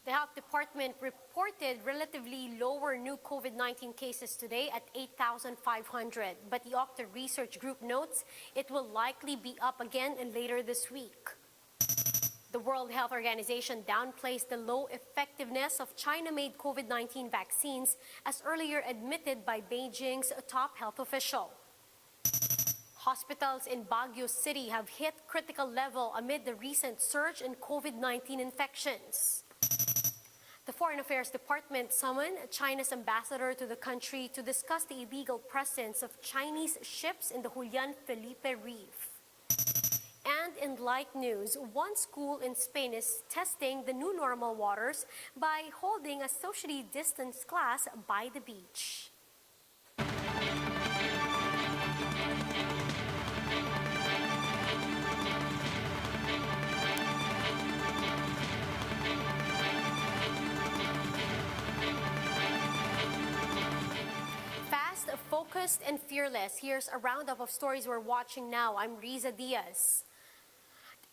The Health Department reported relatively lower new COVID-19 cases today at 8,500, but the Octa Research Group notes it will likely be up again later this week. The World Health Organization downplays the low effectiveness of China-made COVID-19 vaccines, as earlier admitted by Beijing's top health official. Hospitals in Baguio City have hit critical level amid the recent surge in COVID-19 infections. The Foreign Affairs Department summoned China's ambassador to the country to discuss the illegal presence of Chinese ships in the Julian Felipe Reef. And in light news, one school in Spain is testing the new normal waters by holding a socially distanced class by the beach. Focused and fearless. Here's a roundup of stories we're watching now. I'm Riza Diaz.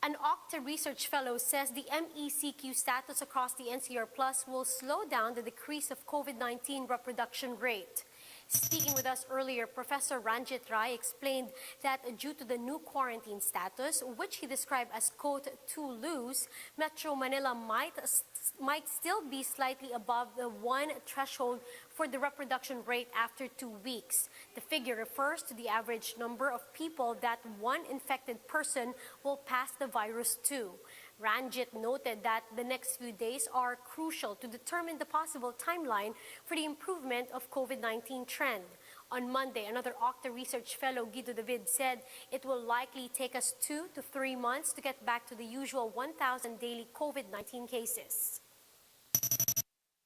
An Octa Research Fellow says the MECQ status across the NCR Plus will slow down the decrease of COVID-19 reproduction rate. Speaking with us earlier, Professor Ranjit Rai explained that due to the new quarantine status, which he described as, quote, too loose, Metro Manila might still be slightly above the 1 threshold for the reproduction rate after 2 weeks. The figure refers to the average number of people that one infected person will pass the virus to. Ranjit noted that the next few days are crucial to determine the possible timeline for the improvement of COVID-19 trend. On Monday, another Octa Research Fellow, Guido David, said it will likely take us 2 to 3 months to get back to the usual 1,000 daily COVID-19 cases.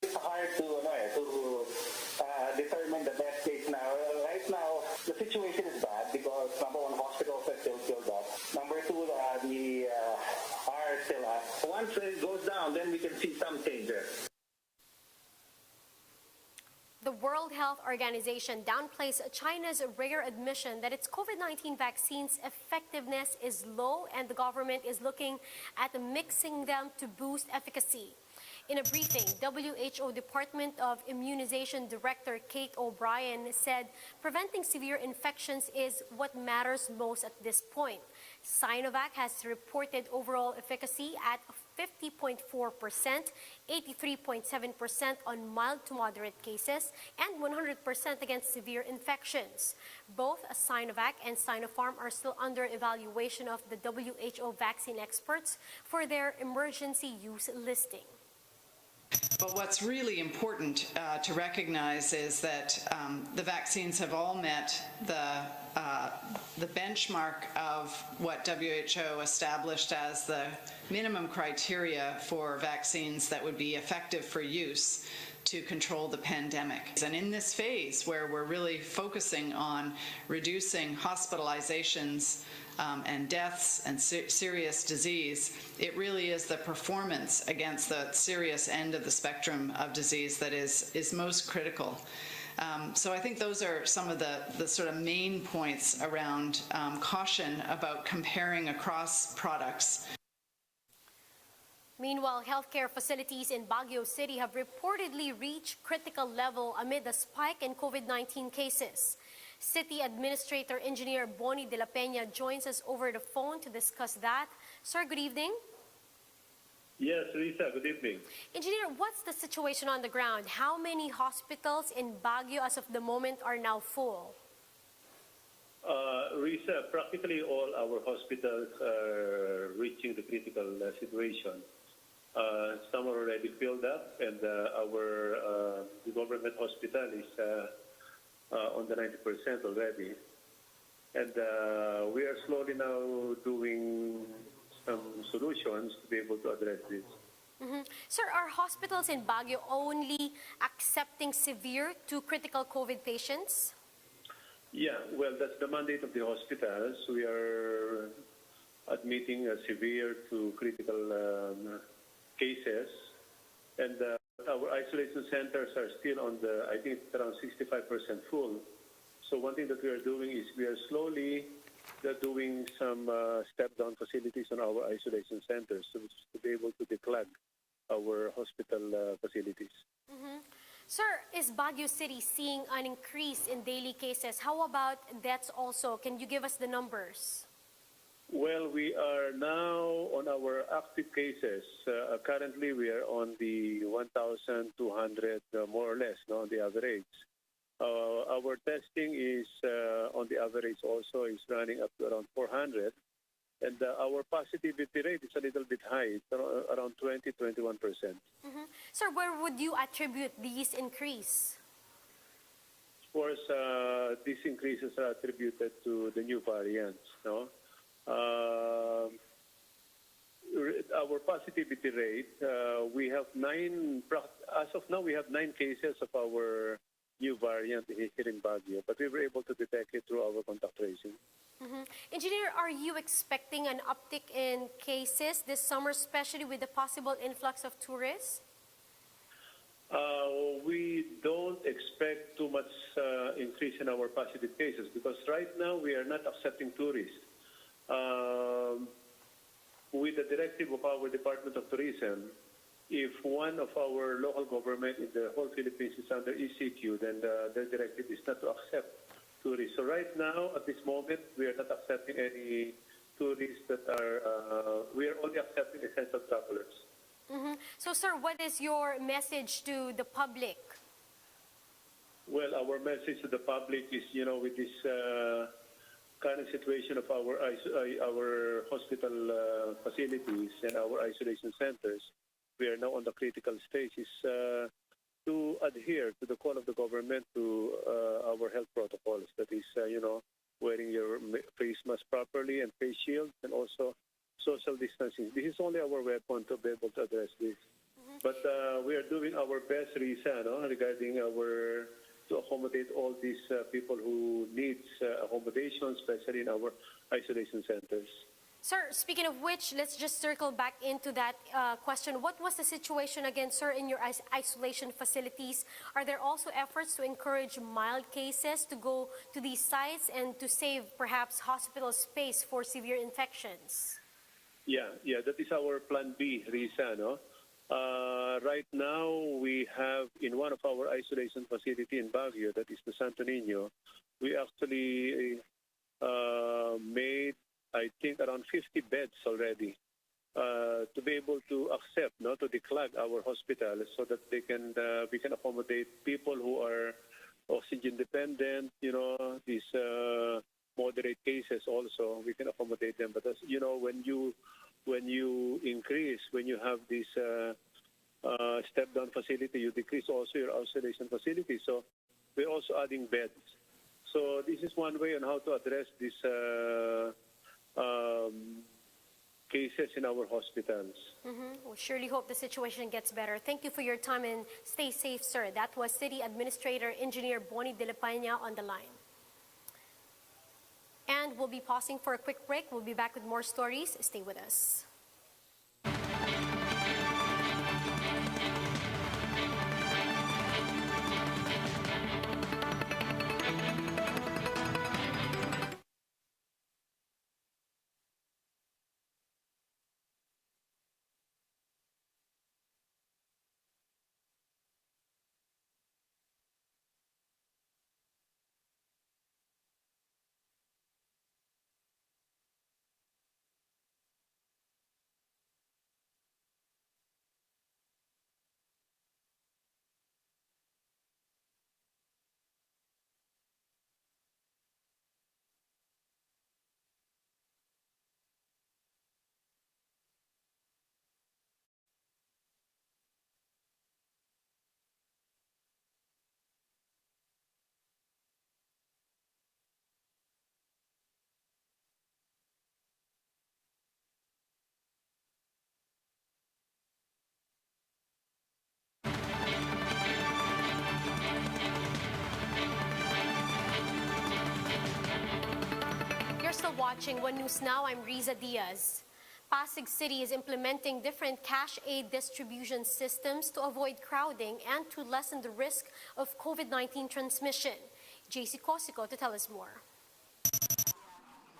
It's hard to determine the best case now. Right now, the situation is bad because, number one, hospitals are still filled up. Number two, the are still up. Once it goes down, then we can see some changes. The World Health Organization downplays China's rare admission that its COVID-19 vaccine's effectiveness is low, and the government is looking at mixing them to boost efficacy. In a briefing, WHO Department of Immunization Director Kate O'Brien said preventing severe infections is what matters most at this point. Sinovac has reported overall efficacy at 50.4%, 83.7% on mild to moderate cases, and 100% against severe infections. Both Sinovac and Sinopharm are still under evaluation of the WHO vaccine experts for their emergency use listing. But what's really important to recognize is that the vaccines have all met the benchmark of what WHO established as the minimum criteria for vaccines that would be effective for use to control the pandemic. And in this phase where we're really focusing on reducing hospitalizations and deaths and serious disease, it really is the performance against the serious end of the spectrum of disease that is most critical. So I think those are some of the sort of main points around caution about comparing across products. Meanwhile, healthcare facilities in Baguio City have reportedly reached critical level amid a spike in COVID-19 cases. City Administrator Engineer Boni de la Peña joins us over the phone to discuss that. Sir, good evening. Yes, Lisa, good evening. Engineer, what's the situation on the ground? How many hospitals in Baguio as of the moment are now full? Risa, practically all our hospitals are reaching the critical situation. Some are already filled up, and our the government hospital is on the 90% already. And we are slowly now doing some solutions to be able to address this. Sir, are hospitals in Baguio only accepting severe to critical COVID patients? Yeah, well, that's the mandate of the hospitals. We are admitting severe to critical cases, and our isolation centers are still on the, I think it's around 65% full. So one thing that we are doing is we are slowly doing some step-down facilities on our isolation centers to be able to declug our hospital facilities. Sir, is Baguio City seeing an increase in daily cases? How about deaths also? Can you give us the numbers? Well, we are now on our active cases. Currently, we are on the 1,200, more or less, no, on the average. Our testing is, on the average also, is running up to around 400. And our positivity rate is a little bit high, it's around 20-21%. Sir, where would you attribute this increase? Of course, these increases are attributed to the new variants. No, our positivity rate, we have as of now, we have 9 cases of our new variant here in Baguio, but we were able to detect it through our contact tracing. Engineer, are you expecting an uptick in cases this summer, especially with the possible influx of tourists? We don't expect too much increase in our positive cases because right now we are not accepting tourists. With the directive of our Department of Tourism, if one of our local government in the whole Philippines is under ECQ, then the directive is not to accept tourists. So right now, at this moment, we are not accepting any tourists that are, we are only accepting essential travelers. So, sir, what is your message to the public? Well, our message to the public is, with this current situation of our hospital facilities and our isolation centers, we are now on the critical stage, is to adhere to the call of the government to our health protocols. That is, wearing your face mask properly and face shields, and also social distancing. This is only our weapon to be able to address this. But we are doing our best, Risa, regarding to accommodate all these people who need accommodation, especially in our isolation centers. Sir, speaking of which, let's just circle back into that question. What was the situation again, sir, in your isolation facilities? Are there also efforts to encourage mild cases to go to these sites and to save perhaps hospital space for severe infections? Yeah, that is our plan B, Risa, no? Right now, we have in one of our isolation facility in Baguio, that is the Santo Niño, we actually made, I think, around 50 beds already to be able to accept, to declug our hospital so that we can accommodate people who are oxygen dependent, these moderate cases also, we can accommodate them. But as you know, when you increase, when you have this step-down facility, you decrease also your isolation facility. So we're also adding beds. So this is one way on how to address these cases in our hospitals. We'll surely hope the situation gets better. Thank you for your time and stay safe, sir. That was City Administrator Engineer Bonnie De La Peña on the line. And we'll be pausing for a quick break. We'll be back with more stories. Stay with us. You're still watching One News Now. I'm Riza Diaz. Pasig City is implementing different cash aid distribution systems to avoid crowding and to lessen the risk of COVID-19 transmission. JC Cosico to tell us more.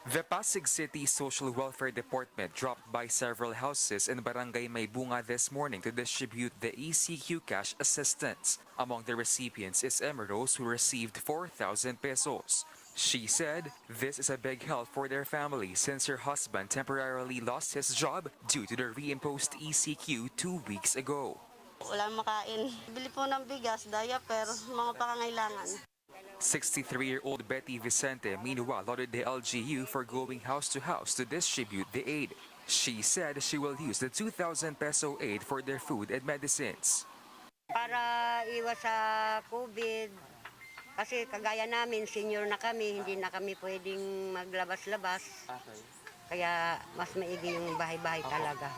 The Pasig City Social Welfare Department dropped by several houses in Barangay Maybunga this morning to distribute the ECQ cash assistance. Among the recipients is Emma Rose, who received 4,000 pesos. She said this is a big help for their family since her husband temporarily lost his job due to the reimposed ECQ 2 weeks ago. Walang makain. Bili po ng bigas, diaper, mga pangangailangan. 63-year-old Betty Vicente, meanwhile, lauded the LGU for going house to house to distribute the aid. She said she will use the 2,000 peso aid for their food and medicines. Para iwas sa COVID, kasi kagaya namin, senior na kami, hindi na kami pwedeng maglabas-labas. Kaya mas maigi yung bahay-bahay talaga.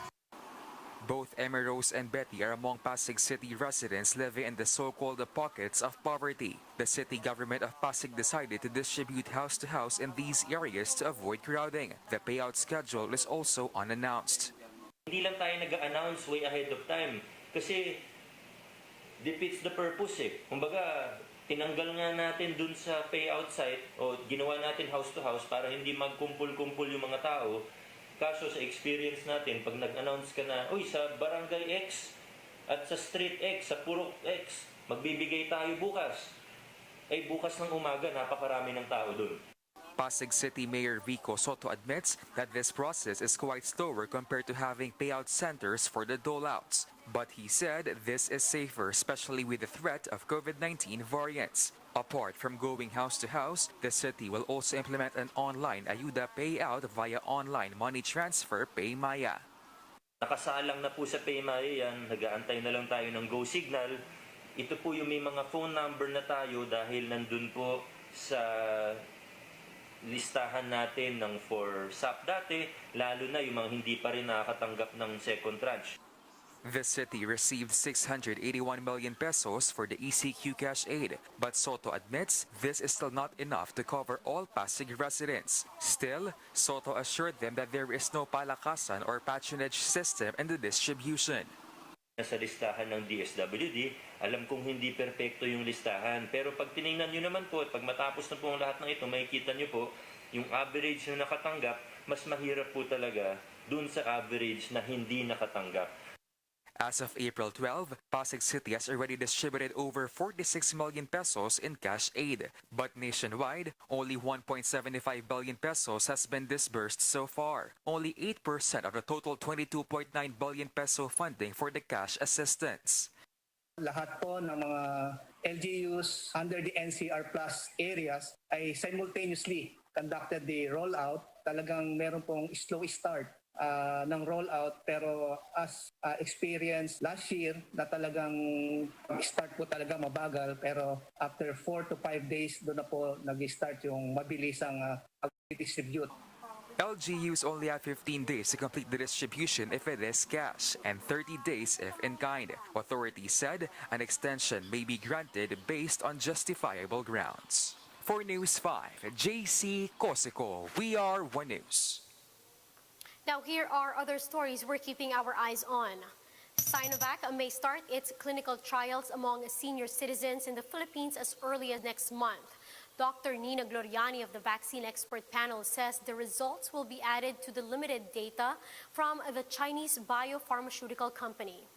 Both Emma Rose and Betty are among Pasig City residents living in the so-called pockets of poverty. The city government of Pasig decided to distribute house to house in these areas to avoid crowding. The payout schedule is also unannounced. Hindi lang tayo nag-announce way ahead of time kasi defeats the purpose eh. Kumbaga, tinanggal nga natin dun sa payout site o ginawa natin house to house para hindi magkumpul-kumpul yung mga tao. Kaso sa experience natin, pag nag-announce ka na, uy, sa Barangay X at sa Street X, sa Purok X, magbibigay tayo bukas. Eh, bukas ng umaga, napakarami ng tao dun. Pasig City Mayor Vico Soto admits that this process is quite slower compared to having payout centers for the dole-outs. But he said this is safer, especially with the threat of COVID-19 variants. Apart from going house to house, the city will also implement an online ayuda payout via online money transfer PayMaya. Nakasalang na po sa PayMaya yan, nag-aantay na lang tayo ng go signal. Ito po yung may mga phone number na tayo dahil nandun po sa listahan natin ng for SAP dati, lalo na yung mga hindi pa rin nakakatanggap ng second tranche. The city received 681 million pesos for the ECQ cash aid, but Soto admits this is still not enough to cover all Pasig residents. Still, Soto assured them that there is no palakasan or patronage system in the distribution. Sa listahan ng DSWD, alam kong hindi perpekto yung listahan. Pero pag tinignan nyo naman po, at pag matapos na po ang lahat ng ito, makikita nyo po, yung average na nakatanggap, mas mahirap po talaga dun sa average na hindi nakatanggap. As of April 12, Pasig City has already distributed over 46 million pesos in cash aid. But nationwide, only 1.75 billion pesos has been disbursed so far. Only 8% of the total 22.9 billion peso funding for the cash assistance. Lahat po ng mga LGUs under the NCR Plus areas ay simultaneously conducted the rollout. Talagang meron pong slow start ng rollout, pero as experience last year na talagang start po talaga mabagal, pero after 4 to 5 days doon na po nag-start yung mabilis ang pag-distribute. LGUs only have 15 days to complete the distribution if it is cash and 30 days if in kind. Authorities said an extension may be granted based on justifiable grounds. For News 5, JC Cosico, we are One News. Now, here are other stories we're keeping our eyes on. Sinovac may start its clinical trials among senior citizens in the Philippines as early as next month. Dr. Nina Gloriani of the Vaccine Expert Panel says the results will be added to the limited data from the Chinese biopharmaceutical company.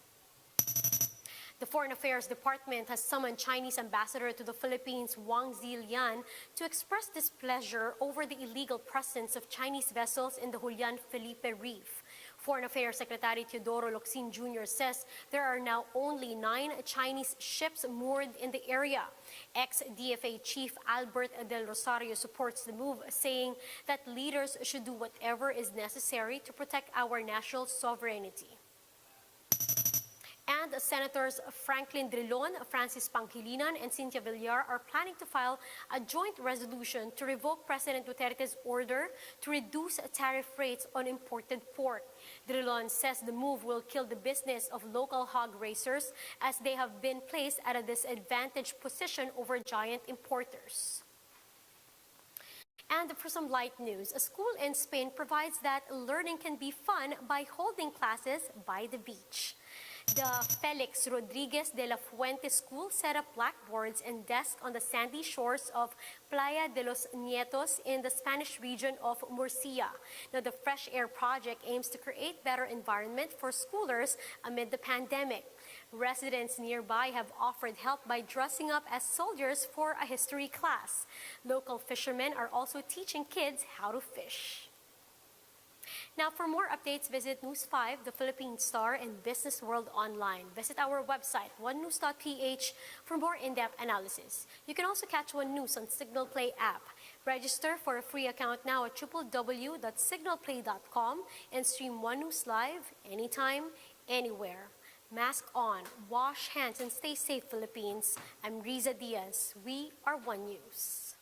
The Foreign Affairs Department has summoned Chinese ambassador to the Philippines, Wang Zilian, to express displeasure over the illegal presence of Chinese vessels in the Julian Felipe Reef. Foreign Affairs Secretary Teodoro Locsin Jr. says there are now only 9 Chinese ships moored in the area. Ex-DFA Chief Albert Del Rosario supports the move, saying that leaders should do whatever is necessary to protect our national sovereignty. And Senators Franklin Drilon, Francis Pangilinan, and Cynthia Villar are planning to file a joint resolution to revoke President Duterte's order to reduce tariff rates on imported pork. Drilon says the move will kill the business of local hog raisers as they have been placed at a disadvantaged position over giant importers. And for some light news, a school in Spain provides that learning can be fun by holding classes by the beach. The Felix Rodriguez de la Fuente School set up blackboards and desks on the sandy shores of Playa de los Nietos in the Spanish region of Murcia. Now, the Fresh Air Project aims to create better environment for schoolers amid the pandemic. Residents nearby have offered help by dressing up as soldiers for a history class. Local fishermen are also teaching kids how to fish. Now, for more updates, visit News 5, the Philippine Star, and Business World Online. Visit our website, onenews.ph, for more in-depth analysis. You can also catch One News on Signal Play app. Register for a free account now at www.signalplay.com and stream One News live anytime, anywhere. Mask on, wash hands, and stay safe, Philippines. I'm Riza Diaz. We are One News.